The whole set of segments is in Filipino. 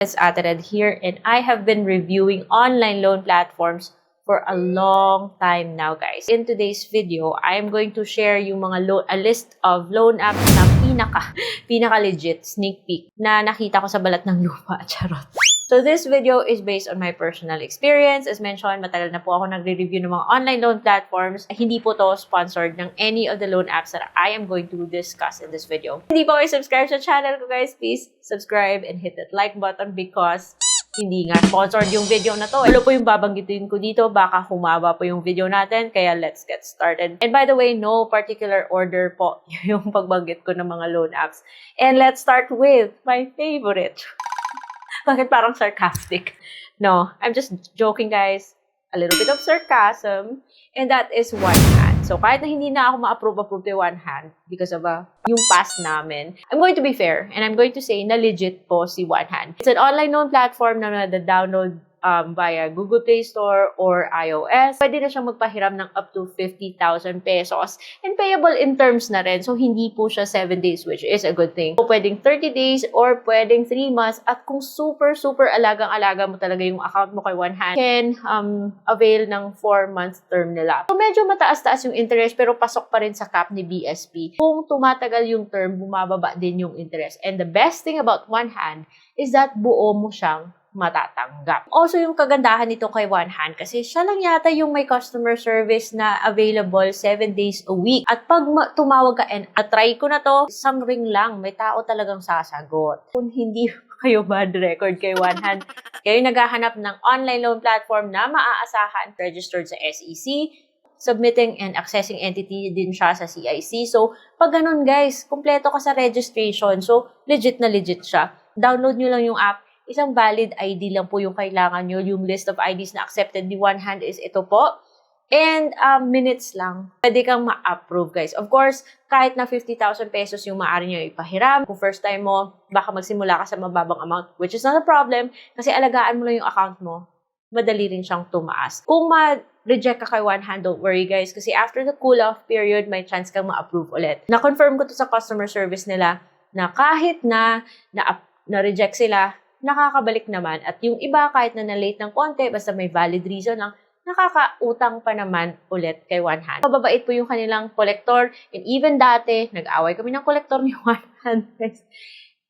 It's Ate here, and I have been reviewing online loan platforms for a long time now, guys. In today's video, I am going to share yung mga a list of loan apps na pinaka-legit sneak peek na nakita ko sa balat ng lupa. Charot. So this video is based on my personal experience. As mentioned, matagal na po ako nagre-review ng mga online loan platforms. Hindi po to sponsored ng any of the loan apps that I am going to discuss in this video. Hindi po kayo subscribe sa channel ko, guys, please subscribe and hit that like button because hindi nga sponsored yung video na to. Ano po yung babanggitin ko dito? Baka humaba po yung video natin. Kaya let's get started. And by the way, no particular order po yung pagbanggit ko ng mga loan apps. And let's start with my favorite. Bakit parang sarcastic? No, I'm just joking, guys. A little bit of sarcasm. And that is OneHand. So, kahit na hindi na ako ma-approve kay OneHand because of yung past namin, I'm going to be fair and I'm going to say na legit po si OneHand. It's an online loan platform na download via Google Play Store or iOS. Pwede na siyang magpahiram ng up to 50,000 pesos and payable in terms na rin. So, hindi po siya 7 days, which is a good thing. So, pwedeng 30 days or pwedeng 3 months. At kung super alagang-alaga mo talaga yung account mo kay OneHand, can avail ng 4 months term nila. So, medyo mataas-taas yung interest pero pasok pa rin sa cap ni BSP. Kung tumatagal yung term, bumababa din yung interest. And the best thing about OneHand is that buo mo siyang matatanggap. Also, yung kagandahan nito kay OneHand kasi siya lang yata yung may customer service na available 7 days a week. At pag tumawag ka and try ko na to, isang ring lang, may tao talagang sasagot. Kung hindi kayo bad record kay OneHand, kayo naghahanap ng online loan platform na maaasahan, registered sa SEC, submitting and accessing entity din siya sa CIC. So, pag ganun guys, kompleto ka sa registration. So, legit na legit siya. Download nyo lang yung app. Isang valid ID lang po yung kailangan nyo. Yung list of IDs na accepted ni OneHand is ito po. And minutes lang, pwede kang ma-approve, guys. Of course, kahit na 50,000 pesos yung maaari nyo ipahiram. Kung first time mo, baka magsimula ka sa mababang amount, which is not a problem kasi alagaan mo lang yung account mo. Madali rin siyang tumaas. Kung ma-reject ka kay OneHand, don't worry, guys. Kasi after the cool-off period, may chance kang ma-approve ulit. Na-confirm ko to sa customer service nila na kahit na-reject sila, nakakabalik naman. At yung iba, kahit na na-late ng konti, basta may valid reason lang, nakakautang pa naman ulit kay OneHand. Mababait po yung kanilang collector. And even dati, nag-away kami ng collector ni OneHand.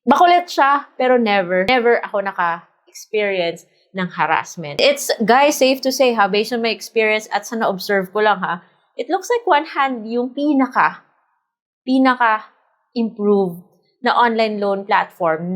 Makulit siya, pero never ako naka-experience ng harassment. It's, guys, safe to say, based on my experience at sa na-observe ko lang, it looks like OneHand yung pinaka-improved na online loan platform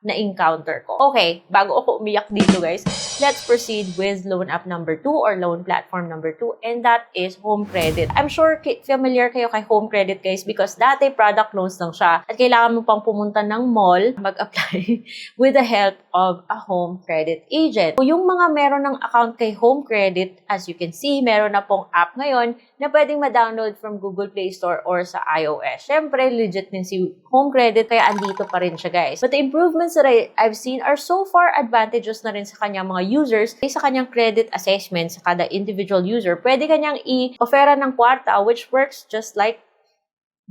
na-encounter ko. Okay, bago ako umiyak dito, guys, let's proceed with loan app number 2 or loan platform number 2, and that is Home Credit. I'm sure familiar kayo kay Home Credit, guys, because dati product loans lang siya at kailangan mo pang pumunta ng mall mag-apply with the help of a Home Credit agent. So, yung mga meron ng account kay Home Credit, as you can see, meron na pong app ngayon na pwedeng ma-download from Google Play Store or sa iOS. Syempre, legit din si Home Credit, kaya andito pa rin siya, guys. But the improvements that I've seen are so far advantageous na rin sa kanyang mga users, sa kanyang credit assessment sa kada individual user. Pwede kanyang i-offera ng kwarta, which works just like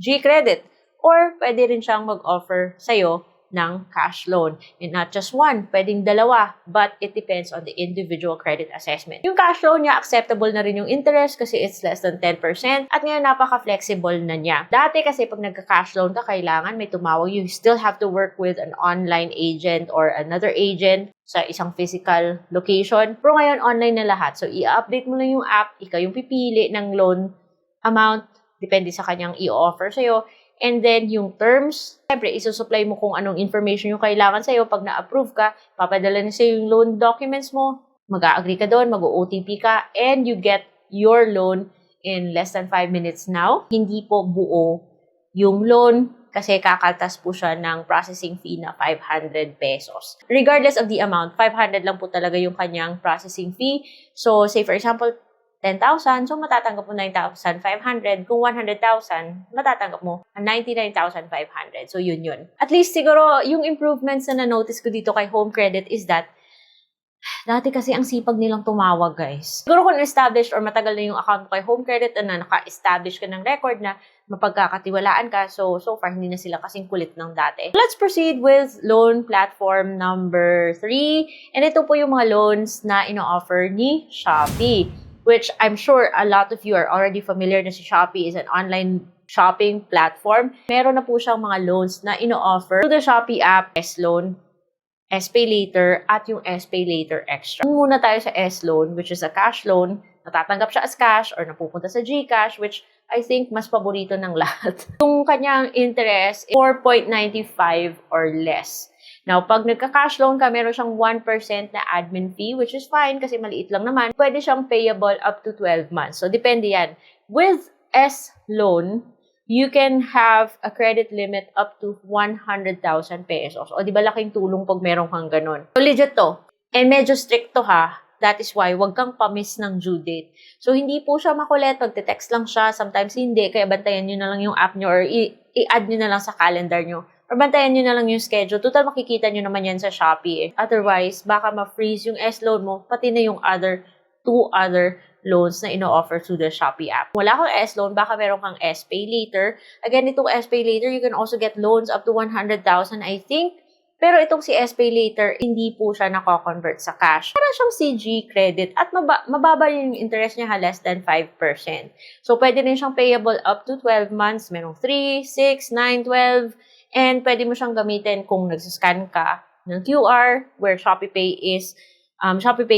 G-Credit. Or pwede rin siyang mag-offer sa'yo ng cash loan. And not just one, pwedeng dalawa, but it depends on the individual credit assessment. Yung cash loan niya, acceptable na rin yung interest kasi it's less than 10%, at ngayon napaka-flexible na niya. Dati kasi pag nagka-cash loan ka, kailangan may tumawag, you still have to work with an online agent or another agent sa isang physical location. Pero ngayon, online na lahat. So, i-update mo lang yung app, ikaw yung pipili ng loan amount, depende sa kanyang i-offer sa'yo. And then, yung terms, siyempre, isusupply mo kung anong information yung kailangan sa'yo. Pag na-approve ka, papadala na sa'yo yung loan documents mo, mag-a-agree ka doon, mag-OTP ka, and you get your loan in less than 5 minutes now. Hindi po buo yung loan kasi kakaltas po siya ng processing fee na 500 pesos. Regardless of the amount, 500 lang po talaga yung kanyang processing fee. So, say for example, 10,000, so matatanggap mo 9,500. Kung 100,000, matatanggap mo 99,500. So, yun. At least siguro, yung improvements na na-notice ko dito kay Home Credit is that Dati kasi ang sipag nilang tumawag, guys. Siguro kung established or matagal na yung account mo kay Home Credit na naka-establish ka ng record na mapagkakatiwalaan ka, so far hindi na sila kasing kulit ng dati. Let's proceed with loan platform number 3. And ito po yung mga loans na ino-offer ni Shopee, which I'm sure a lot of you are already familiar na si Shopee is an online shopping platform. Meron na po siyang mga loans na ino-offer through the Shopee app, S-Loan, S-Pay Later, at yung S-Pay Later Extra. Muna tayo sa S-Loan, which is a cash loan. Natatanggap siya as cash or napupunta sa GCash, which I think mas paborito ng lahat. Yung kanyang interest, 4.95 or less. Now, pag nagka-cash loan ka, meron siyang 1% na admin fee, which is fine kasi maliit lang naman. Pwede siyang payable up to 12 months. So, depende yan. With S-Loan, you can have a credit limit up to 100,000 pesos. O, di ba laking tulong pag meron kang ganun? So, legit to. And medyo strict to ha. That is why, wag kang pa-miss ng due date. So, hindi po siya makulit. Magte-text lang siya. Sometimes hindi. Kaya bantayan nyo na lang yung app nyo or i-add nyo na lang sa calendar nyo. Or bantayan nyo na lang yung schedule. Total, makikita nyo naman yan sa Shopee. Otherwise, baka ma-freeze yung S-Loan mo, pati na yung two other loans na ino-offer through the Shopee app. Wala kang S-Loan, baka meron kang S-Pay Later. Again, itong S-Pay Later, you can also get loans up to 100,000, I think. Pero itong si S-Pay Later, hindi po siya nako-convert sa cash. Para siyang CG credit at mababa yung interest niya, less than 5%. So, pwede rin siyang payable up to 12 months. Merong 3, 6, 9, 12. And pwede mo siyang gamitin kung nagsascan ka ng QR, where Shopee Pay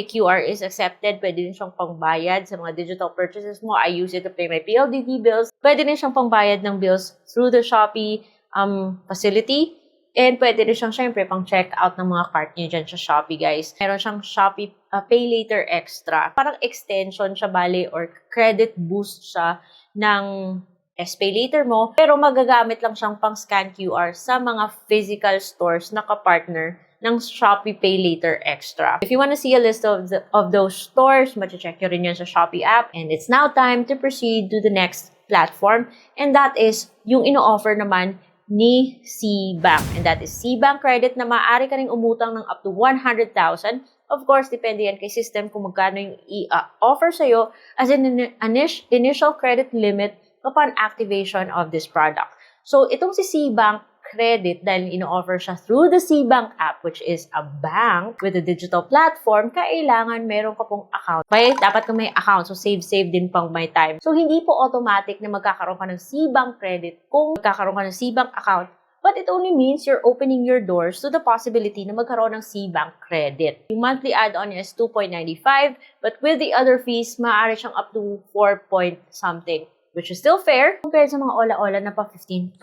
QR is accepted. Pwede din siyang pangbayad sa mga digital purchases mo. I use it to pay my PLDT bills. Pwede din siyang pangbayad ng bills through the Shopee facility. And pwede rin siyang syempre pang check out ng mga cart niyo dyan sa Shopee, guys. Meron siyang Shopee Pay Later Extra. Parang extension siya, bale, or credit boost siya ng S-Pay Later mo. Pero magagamit lang siyang pang scan QR sa mga physical stores na kapartner ng Shopee Pay Later Extra. If you want to see a list of those stores, mache-check nyo rin yan sa Shopee app. And it's now time to proceed to the next platform. And that is yung ino-offer naman ni C-Bank. And that is C-Bank Credit na maaari ka ring umutang ng up to 100,000. Of course, depende yan kay system kung magkano yung i-offer sa'yo as an initial credit limit upon activation of this product. So, itong si C-Bank Credit, dahil ino-offer siya through the C-Bank app, which is a bank with a digital platform, kailangan meron ka pong account. Okay? Dapat kang may account. So, save din pang may time. So, hindi po automatic na magkakaroon ka ng C-Bank Credit kung magkakaroon ka ng C-Bank account. But it only means you're opening your doors to the possibility na magkaroon ng C-Bank Credit. Yung monthly add-on is 2.95, but with the other fees, maaari siyang up to 4 point something. Which is still fair compared sa mga ola-ola na pa 15%.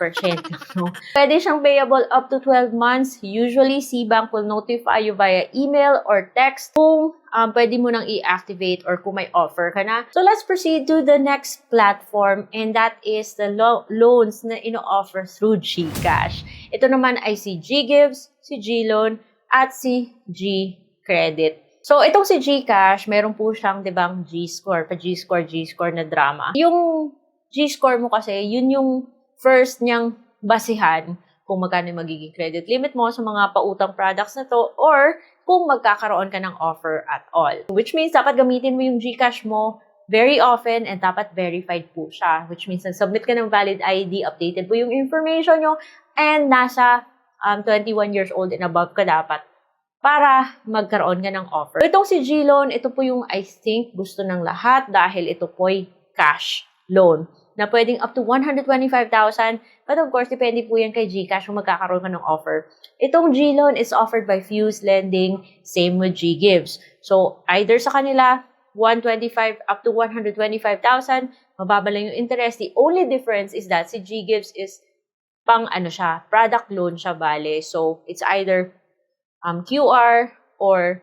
No? Pwede siyang payable up to 12 months. Usually, C-Bank will notify you via email or text kung pwede mo nang i-activate or kung may offer ka na. So, let's proceed to the next platform, and that is the loans na ino-offer through GCash. Ito naman ay si GGives, si GLoan, at si GCredit. So, itong si GCash, meron po siyang, di ba, G-score, G-score na drama. Yung G-score mo kasi, yun yung first niyang basihan kung magkano yung magiging credit limit mo sa mga pautang products na to or kung magkakaroon ka ng offer at all. Which means, dapat gamitin mo yung GCash mo very often and dapat verified po siya. Which means, nag-submit ka ng valid ID, updated po yung information nyo, and nasa 21 years old and above ka dapat para magkaroon ka ng offer. Itong si GLoan, ito po yung I think gusto ng lahat dahil ito po'y cash loan na pwedeng up to 125,000. But of course, depende po yan kay GCash kung magkakaroon ka ng offer. Itong GLoan is offered by Fuse Lending, same with GGives. So, either sa kanila, 125 up to 125,000, mababa lang yung interest. The only difference is that si GGives is pang product loan siya bale. So, it's either QR or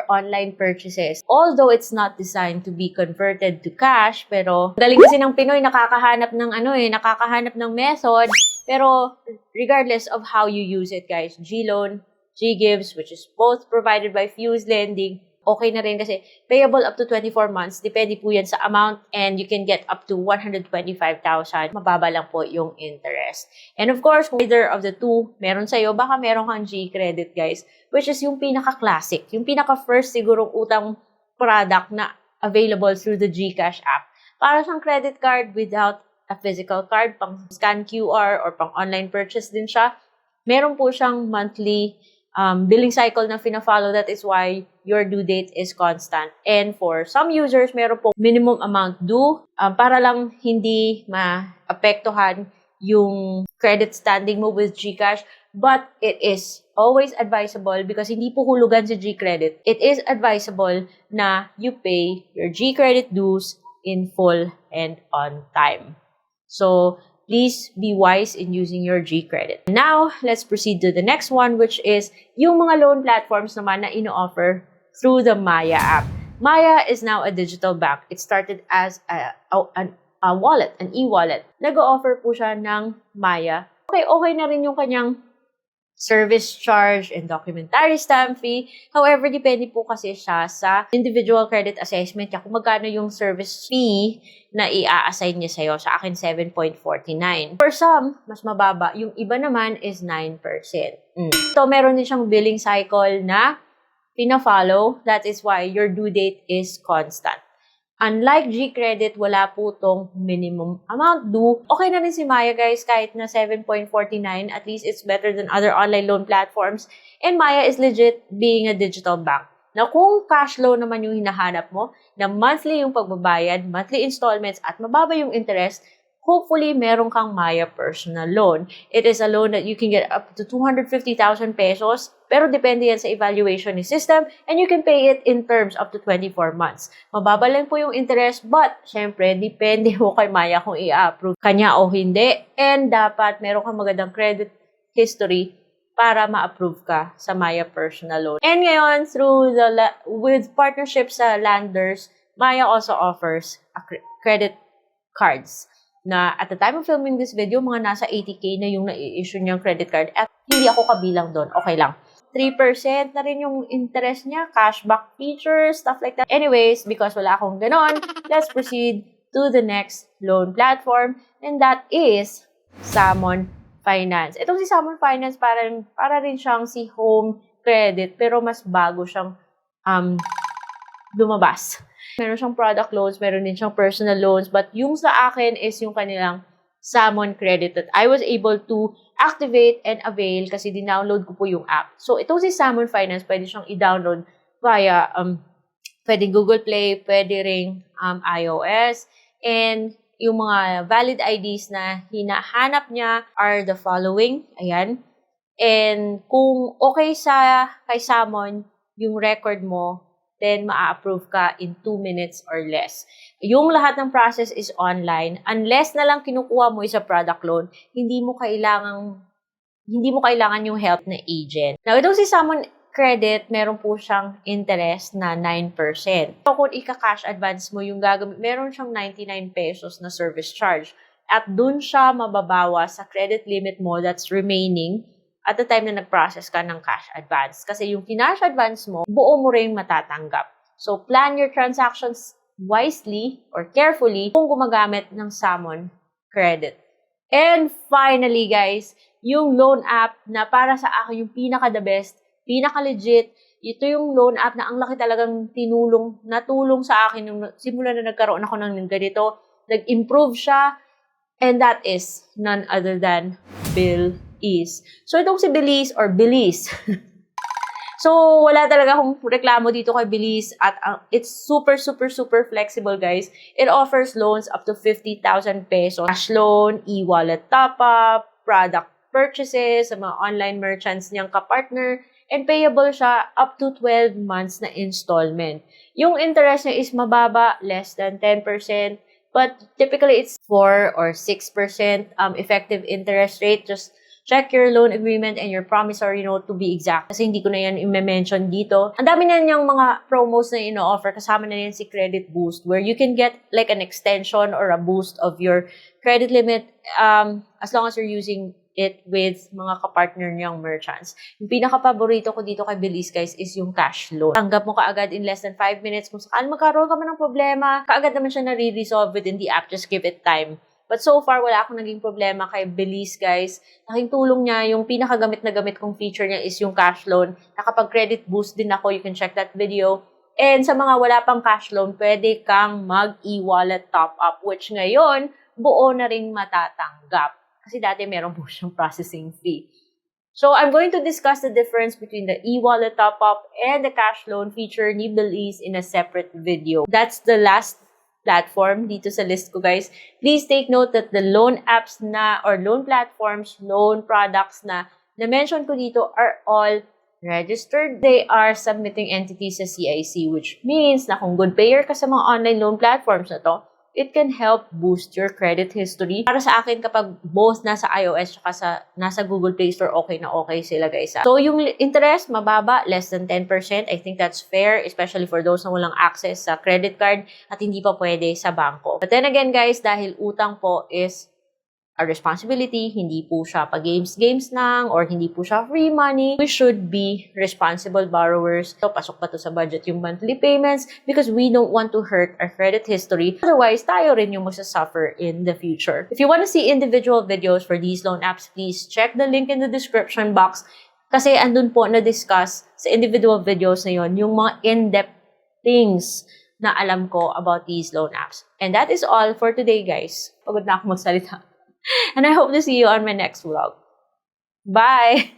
online purchases. Although it's not designed to be converted to cash, pero galing kasi ng Pinoy nakakahanap ng method. Pero regardless of how you use it, guys, GLoan, GGives, which is both provided by Fuse Lending, okay na rin kasi payable up to 24 months. Depende po yan sa amount and you can get up to 125,000. Mababa lang po yung interest. And of course, kung either of the two meron sa'yo, baka meron kang G-Credit, guys, which is yung pinaka-classic, yung pinaka-first sigurong utang product na available through the GCash app. Para siyang credit card without a physical card, pang scan QR or pang online purchase din siya. Meron po siyang monthly billing cycle na fina-follow. That is why your due date is constant. And for some users, meron po minimum amount due para lang hindi maapektuhan yung credit standing mo with GCash. But it is always advisable because hindi po hulugan si G-Credit. It is advisable na you pay your G-Credit dues in full and on time. So, please be wise in using your G-Credit. Now, let's proceed to the next one, which is yung mga loan platforms naman na ino-offer through the Maya app. Maya is now a digital bank. It started as a wallet, an e-wallet. Nag-o-offer po siya ng Maya. Okay na rin yung kanyang service charge and documentary stamp fee. However, depende po kasi siya sa individual credit assessment niya kung magkano yung service fee na i-assign niya sa'yo. Sa akin, 7.49. For some, mas mababa. Yung iba naman is 9%. So, meron din siyang billing cycle na pina-follow. That is why your due date is constant. Unlike G-Credit, wala po tong minimum amount due. Okay na rin si Maya, guys, kahit na 7.49. At least it's better than other online loan platforms. And Maya is legit being a digital bank. Na kung cash loan naman yung hinahanap mo, na monthly yung pagbabayad, monthly installments, at mababa yung interest, hopefully, meron kang Maya personal loan. It is a loan that you can get up to 250,000 pesos, pero depende yan sa evaluation ni system, and you can pay it in terms up to 24 months. Mababa lang po yung interest, but, syempre, depende po kay Maya kung i-approve kanya o hindi, and dapat meron kang magandang credit history para ma-approve ka sa Maya personal loan. And ngayon, with partnerships sa lenders, Maya also offers credit cards na at the time of filming this video, mga nasa 80K na yung na-issue niyang credit card at hindi ako kabilang doon. Okay lang. 3% na rin yung interest niya, cashback features, stuff like that. Anyways, because wala akong ganon, let's proceed to the next loan platform, and that is Salmon Finance. Itong si Salmon Finance, para rin siyang si Home Credit, pero mas bago siyang lumabas. Meron siyang product loans, meron din siyang personal loans, but yung sa akin is yung kanilang Salmon Credit that I was able to activate and avail kasi dinownload ko po yung app. So, itong si Salmon Finance, pwede siyang i-download via pwede Google Play, pwede ring iOS, and yung mga valid IDs na hinahanap niya are the following. Ayan. And kung okay kay Salmon yung record mo, then ma-approve ka in 2 minutes or less. Yung lahat ng process is online. Unless na lang kinukuha mo is a product loan, hindi mo kailangan yung help na agent. Now, itong si Salmon Credit, meron po siyang interest na 9%. So, kung ika-cash advance mo yung gagamit, meron siyang 99 pesos na service charge. At dun siya mababawa sa credit limit mo that's remaining at the time na nag-process ka ng cash advance. Kasi yung kinash advance mo, buo mo rin matatanggap. So, plan your transactions wisely or carefully kung gumagamit ng Salmon Credit. And finally, guys, yung loan app na para sa akin yung pinaka-the best, pinaka-legit, ito yung loan app na ang laki talagang natulong sa akin nung simula na nagkaroon ako ng ganito. Nag-improve siya, and that is none other than Bilis. So, itong si Bilis or Bilis. So, wala talaga akong reklamo dito kay Bilis at it's super flexible, guys. It offers loans up to 50,000 pesos. Cash loan, e-wallet top-up, product purchases sa mga online merchants niyang kapartner, and payable siya up to 12 months na installment. Yung interest niya is mababa, less than 10%. But typically, it's 4 or 6% effective interest rate. Just check your loan agreement and your promissory note to be exact. Kasi hindi ko na yan i-mention dito. Ang dami na yung mga promos na ino-offer. Kasama na yan si Credit Boost where you can get like an extension or a boost of your credit limit as long as you're using it with mga kapartner niyang merchants. Yung pinaka-paborito ko dito kay Belize, guys, is yung cash loan. Tanggap mo kaagad in less than 5 minutes. Kung saan magkaroon ka man ng problema, kaagad naman siya nare-resolve within the app. Just give it time. But so far, wala akong naging problema kay Belize, guys. Laking tulong niya, yung pinakagamit na gamit kong feature niya is yung cash loan. Nakapag-credit boost din ako. You can check that video. And sa mga wala pang cash loan, pwede kang mag-e-wallet top-up, which ngayon, buo na ring matatanggap. Kasi dati meron po siyang processing fee. So, I'm going to discuss the difference between the e-wallet top-up and the cash loan feature ni Belize in a separate video. That's the last platform dito sa list ko, guys. Please take note that the loan apps na, or loan platforms, loan products na na-mention ko dito are all registered. They are submitting entities sa CIC, which means na kung good payer ka sa mga online loan platforms na to, it can help boost your credit history. Para sa akin, kapag both nasa iOS at nasa Google Play Store, okay na okay sila, guys. So, yung interest, mababa, less than 10%. I think that's fair, especially for those na walang access sa credit card at hindi pa pwede sa bangko. But then again, guys, dahil utang po is a responsibility, hindi po siya pa-games lang, or hindi po siya free money, we should be responsible borrowers. So, pasok pa to sa budget yung monthly payments because we don't want to hurt our credit history. Otherwise, tayo rin yung suffer in the future. If you want to see individual videos for these loan apps, please check the link in the description box kasi andun po na-discuss sa individual videos na yon yung mga in-depth things na alam ko about these loan apps. And that is all for today, guys. Pagod na ako magsalita. And I hope to see you on my next vlog. Bye!